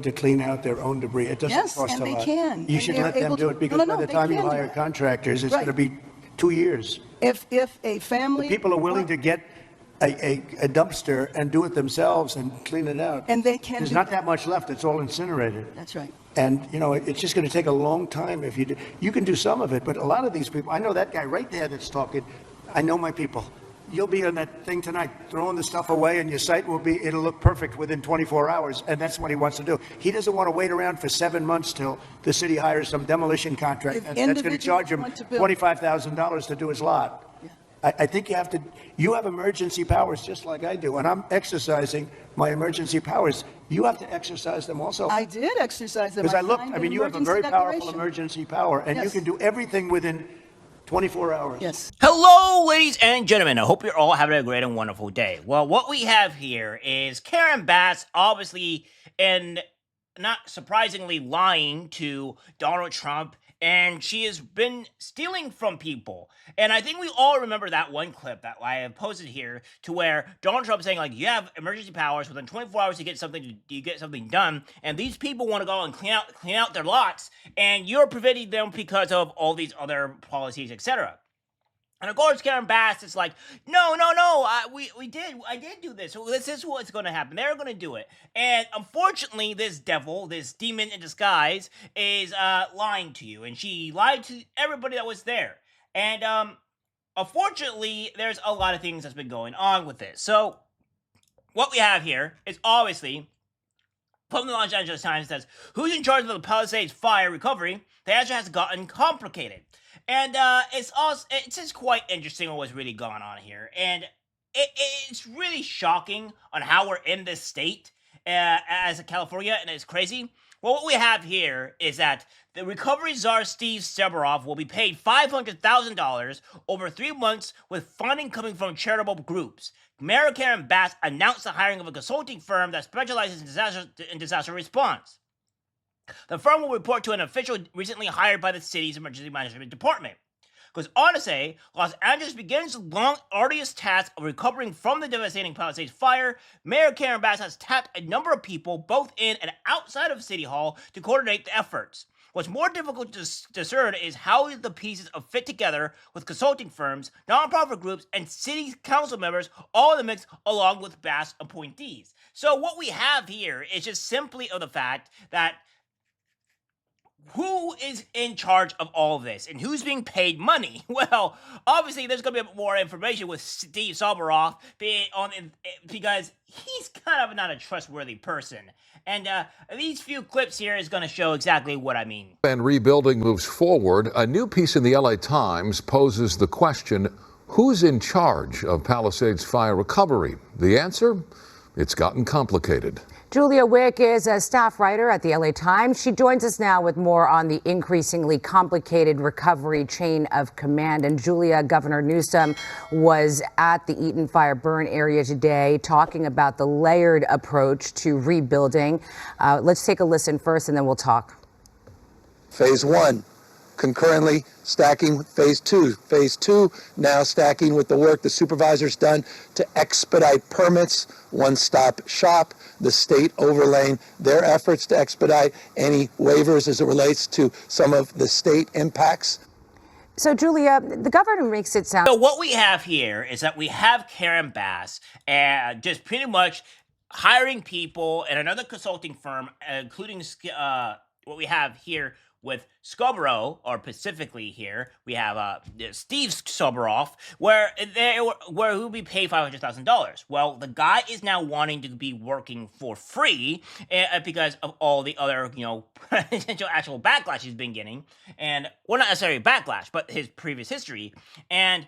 to clean out their own debris. It doesn't Yes, cost and a they lot. can. You And should they're let them able do to- it because No, by the they time you can do hire that. contractors, it's Right. going to be 2 years. If a family... People are willing to get a dumpster and do it themselves and clean it out. And they can There's do not that. that much left. It's all incinerated. That's right. And, you know, it's just going to take a long time if you do. You can do some of it, but a lot of these people, I know that guy right there that's talking. I know my people. You'll be on that thing tonight, throwing the stuff away, and your site it'll look perfect within 24 hours, and that's what he wants to do. He doesn't want to wait around for 7 months till the city hires some demolition contract that's going to charge him $25,000 to do his lot. Yeah. I think you have emergency powers just like I do, and I'm exercising my emergency powers. You have to exercise them also. I did exercise them. Because I looked, I mean, you have a very powerful declaration. emergency power, and you Yes. can do everything within 24 hours. Yes. Hello, ladies and gentlemen. I hope you're all having a great and wonderful day. Well, what we have here is Karen Bass, obviously, and not surprisingly, lying to Donald Trump, and she has been stealing from people. And I think we all remember that one clip that I have posted here, to where Donald Trump saying, like, you have emergency powers within 24 hours to get something done, and these people want to go and clean out their lots, and you're preventing them because of all these other policies, etc. And of course, Karen Bass is like, no, I did do this. So this is what's going to happen. They're going to do it. And unfortunately, this devil, this demon in disguise, is lying to you. And she lied to everybody that was there. And unfortunately, there's a lot of things that's been going on with this. So what we have here is obviously, from the Los Angeles Times, says, who's in charge of the Palisades fire recovery? The answer has gotten complicated. And it's just quite interesting what's really going on here. And it's really shocking on how we're in this state as a California, and it's crazy. Well, what we have here is that the recovery czar Steve Seberoff will be paid $500,000 over 3 months, with funding coming from charitable groups. Mayor Karen Bass announced the hiring of a consulting firm that specializes in disaster response. The firm will report to an official recently hired by the city's emergency management department. Because honestly, Los Angeles begins the long, arduous task of recovering from the devastating Palisades fire. Mayor Karen Bass has tapped a number of people, both in and outside of City Hall, to coordinate the efforts. What's more difficult to discern is how the pieces fit together, with consulting firms, nonprofit groups, and city council members all in the mix, along with Bass appointees. So what we have here is just simply of the fact that who is in charge of all of this, and who's being paid money? Well, obviously, there's going to be more information with Steve Seberoff because he's kind of not a trustworthy person. And these few clips here is going to show exactly what I mean. And rebuilding moves forward. A new piece in the LA Times poses the question, who's in charge of Palisades fire recovery? The answer? It's gotten complicated. Julia Wick is a staff writer at the LA Times. She joins us now with more on the increasingly complicated recovery chain of command. And Julia, Governor Newsom was at the Eaton fire burn area today talking about the layered approach to rebuilding. Let's take a listen first and then we'll talk. Phase 1. Concurrently stacking with phase 2. Phase 2 now stacking with the work the supervisor's done to expedite permits, one-stop shop, the state overlaying their efforts to expedite any waivers as it relates to some of the state impacts. So, Julia, the governor makes it sound... So what we have here is that we have Karen Bass just pretty much hiring people and another consulting firm, including what we have here with Scarborough, or specifically here, we have Steve Seberoff, where he'll be paid $500,000. Well, the guy is now wanting to be working for free because of all the other, potential actual backlash he's been getting, and well, not necessarily backlash, but his previous history, and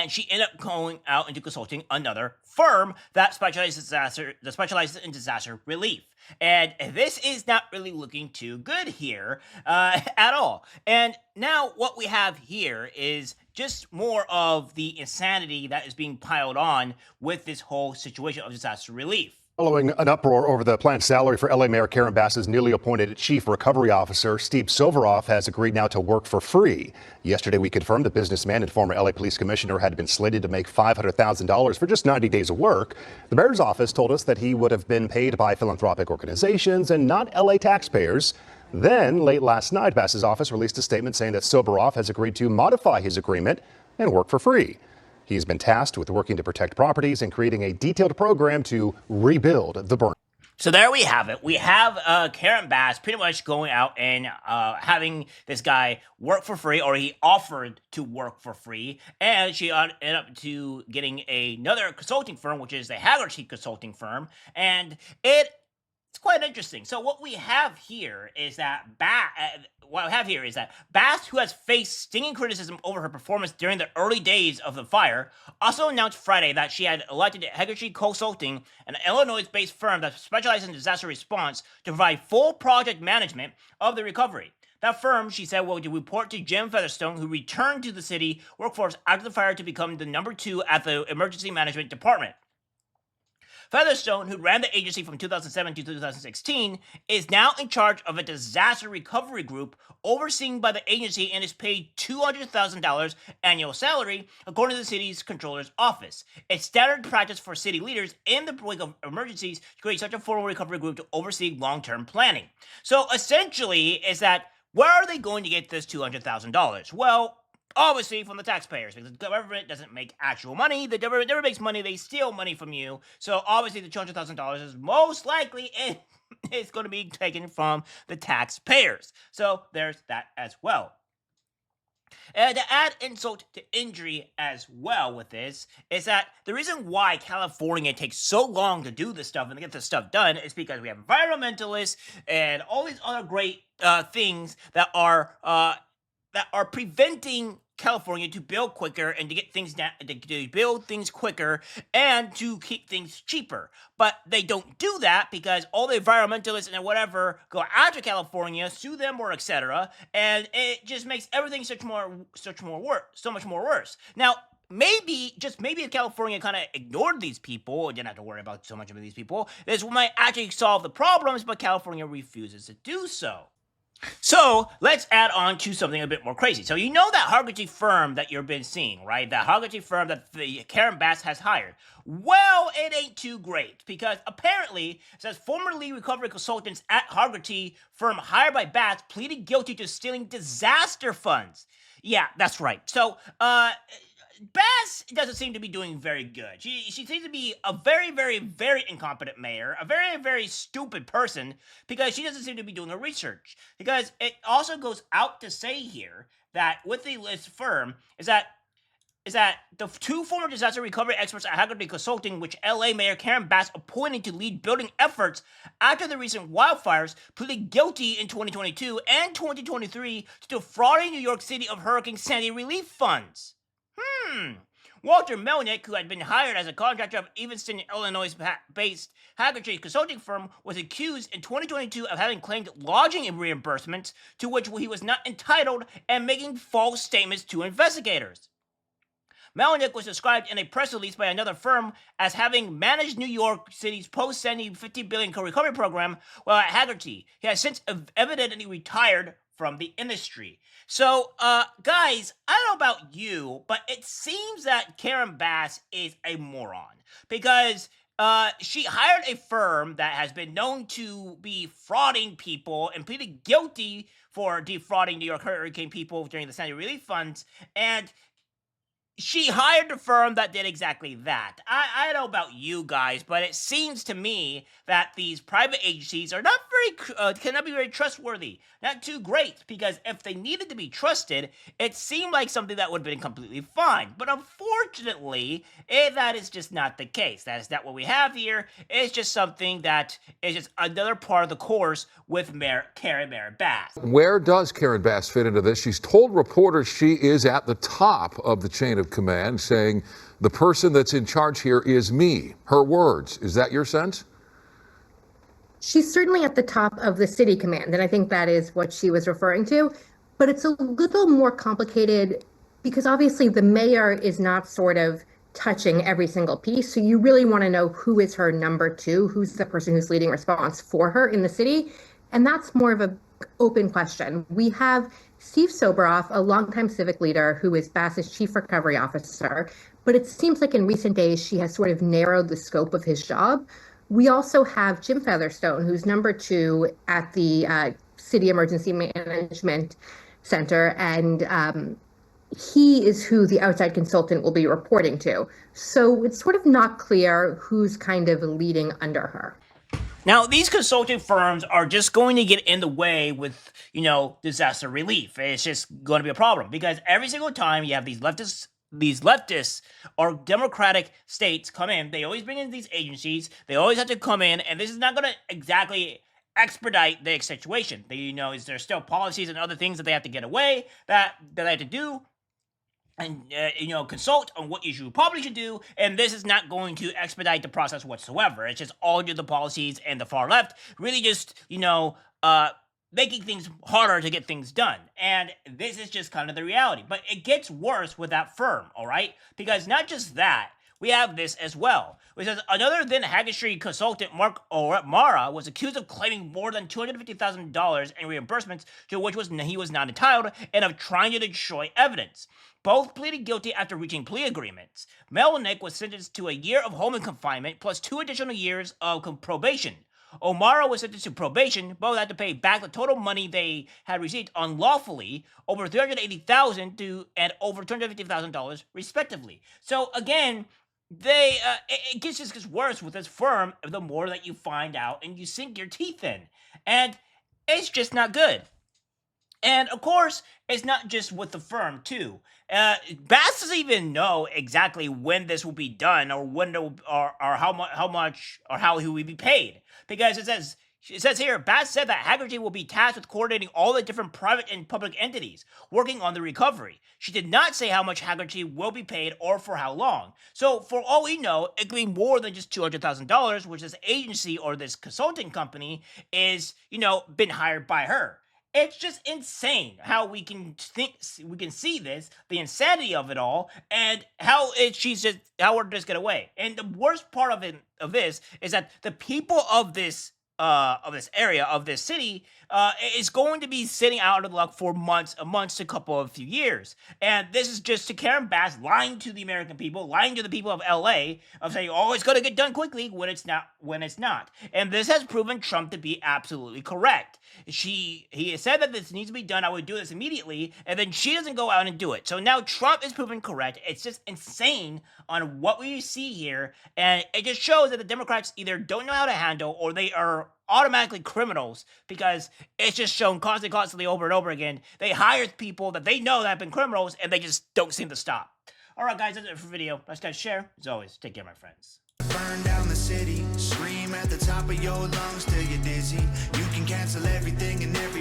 she ended up going out into consulting another firm that specializes in disaster relief. And this is not really looking too good here at all. And now what we have here is just more of the insanity that is being piled on with this whole situation of disaster relief. Following an uproar over the planned salary for LA Mayor Karen Bass's newly appointed Chief Recovery Officer, Steve Silveroff, has agreed now to work for free. Yesterday, we confirmed the businessman and former LA Police Commissioner had been slated to make $500,000 for just 90 days of work. The mayor's office told us that he would have been paid by philanthropic organizations and not LA taxpayers. Then, late last night, Bass's office released a statement saying that Silveroff has agreed to modify his agreement and work for free. He's been tasked with working to protect properties and creating a detailed program to rebuild the burn. So there we have it. We have Karen Bass pretty much going out and having this guy work for free, or he offered to work for free, and she ended up to getting another consulting firm, which is the Haggerty consulting firm, and it's quite interesting. So what we have here is that Bass, who has faced stinging criticism over her performance during the early days of the fire, also announced Friday that she had elected Haggerty Consulting, an Illinois-based firm that specializes in disaster response, to provide full project management of the recovery. That firm, she said, will report to Jim Featherstone, who returned to the city workforce after the fire to become the number 2 at the emergency management department. Featherstone, who ran the agency from 2007 to 2016, is now in charge of a disaster recovery group overseen by the agency and is paid $200,000 annual salary, according to the city's controller's office. It's standard practice for city leaders in the wake of emergencies to create such a formal recovery group to oversee long-term planning. So essentially, is that where are they going to get this $200,000? Well, obviously from the taxpayers, because the government doesn't make actual money. The government never makes money. They steal money from you. So obviously the $200,000 is most likely it's going to be taken from the taxpayers. So there's that as well. And to add insult to injury as well with this is that the reason why California takes so long to do this stuff and to get this stuff done is because we have environmentalists and all these other great things that are preventing California to build quicker and to get things down, to build things quicker and to keep things cheaper. But they don't do that because all the environmentalists and whatever go after California, sue them or etc. And it just makes everything so much more worse. Now, maybe if California kind of ignored these people, didn't have to worry about so much of these people, this might actually solve the problems, but California refuses to do so. So let's add on to something a bit more crazy. So you know that Haggerty firm that you've been seeing, right? That Haggerty firm that the Karen Bass has hired. Well, it ain't too great because apparently it says formerly recovery consultants at Haggerty firm hired by Bass pleaded guilty to stealing disaster funds. Yeah, that's right. So, Bass doesn't seem to be doing very good. She seems to be a very, very, very incompetent mayor, a very, very stupid person, because she doesn't seem to be doing her research. Because it also goes out to say here that with this firm is that the 2 former disaster recovery experts at Haggerty Consulting, which LA Mayor Karen Bass appointed to lead building efforts after the recent wildfires, pleaded guilty in 2022 and 2023 to defrauding New York City of Hurricane Sandy relief funds. Walter Melnick, who had been hired as a contractor of Evanston, Illinois-based Haggerty consulting firm, was accused in 2022 of having claimed lodging reimbursements to which he was not entitled and making false statements to investigators. Melnick was described in a press release by another firm as having managed New York City's post-Sandy $50 billion recovery program while at Haggerty. He has since evidently retired from the industry. So, guys, I don't know about you, but it seems that Karen Bass is a moron because she hired a firm that has been known to be frauding people and pleaded guilty for defrauding New York hurricane people during the Sandy relief funds, and she hired a firm that did exactly that. I don't know about you guys, but it seems to me that these private agencies are not cannot be very trustworthy. Not too great, because if they needed to be trusted, it seemed like something that would have been completely fine. But unfortunately, that is just not the case. That is not what we have here. It's just something that is just another part of the course with Karen Bass. Where does Karen Bass fit into this? She's told reporters she is at the top of the chain of command, saying the person that's in charge here is me. Her words. Is that your sense? She's certainly at the top of the city command, and I think that is what she was referring to. But it's a little more complicated because obviously the mayor is not sort of touching every single piece. So you really want to know who is her number two, who's the person who's leading response for her in the city. And that's more of an open question. We have Steve Soboroff, a longtime civic leader who is Bass's chief recovery officer, but it seems like in recent days she has sort of narrowed the scope of his job. We also have Jim Featherstone, who's number two at the City Emergency Management Center, and he is who the outside consultant will be reporting to. So it's sort of not clear who's kind of leading under her. Now, these consulting firms are just going to get in the way with, disaster relief. It's just going to be a problem because every single time you have these leftists or Democratic states come in, they always bring in these agencies. They always have to come in, and this is not going to exactly expedite the situation. There's still policies and other things that they have to get away that they have to do. And, consult on what you probably should do, and this is not going to expedite the process whatsoever. It's just all of the policies and the far left really just, making things harder to get things done. And this is just kind of the reality. But it gets worse with that firm, all right? Because not just that, we have this as well. Which says another then Haggard Street consultant, Mark O'Mara, was accused of claiming more than $250,000 in reimbursements to which he was not entitled, and of trying to destroy evidence. Both pleaded guilty after reaching plea agreements. Melnick was sentenced to a year of home confinement plus 2 additional years of probation. O'Mara was sentenced to probation. Both had to pay back the total money they had received unlawfully, over $380,000 and over $250,000 respectively. So again, it just gets worse with this firm the more that you find out and you sink your teeth in. And it's just not good. And of course, it's not just with the firm too. Bass doesn't even know exactly when this will be done, or when or how much or how he will be paid, because it says here, Bass said that Haggerty will be tasked with coordinating all the different private and public entities working on the recovery. She did not say how much Haggerty will be paid or for how long. So for all we know, it could be more than just $200,000, which this agency or this consulting company is, been hired by her. It's just insane how we can see this, the insanity of it all, and how we're just get away. And the worst part of this is that the people of this area, of this city, is going to be sitting out of luck for months to a few years. And this is just to Karen Bass lying to the American people, lying to the people of LA, of saying, oh, it's going to get done quickly when it's not. And this has proven Trump to be absolutely correct. He said that this needs to be done, I would do this immediately, and then she doesn't go out and do it. So now Trump is proven correct. It's just insane on what we see here, and it just shows that the Democrats either don't know how to handle, or they are automatically criminals, because it's just shown constantly over and over again. They hire people that they know that have been criminals, and they just don't seem to stop. All right, guys, that's it for the video. Let's guys share. As always, take care, my friends. Burn down the city, scream at the top of your lungs till you're dizzy. You can cancel everything and everything.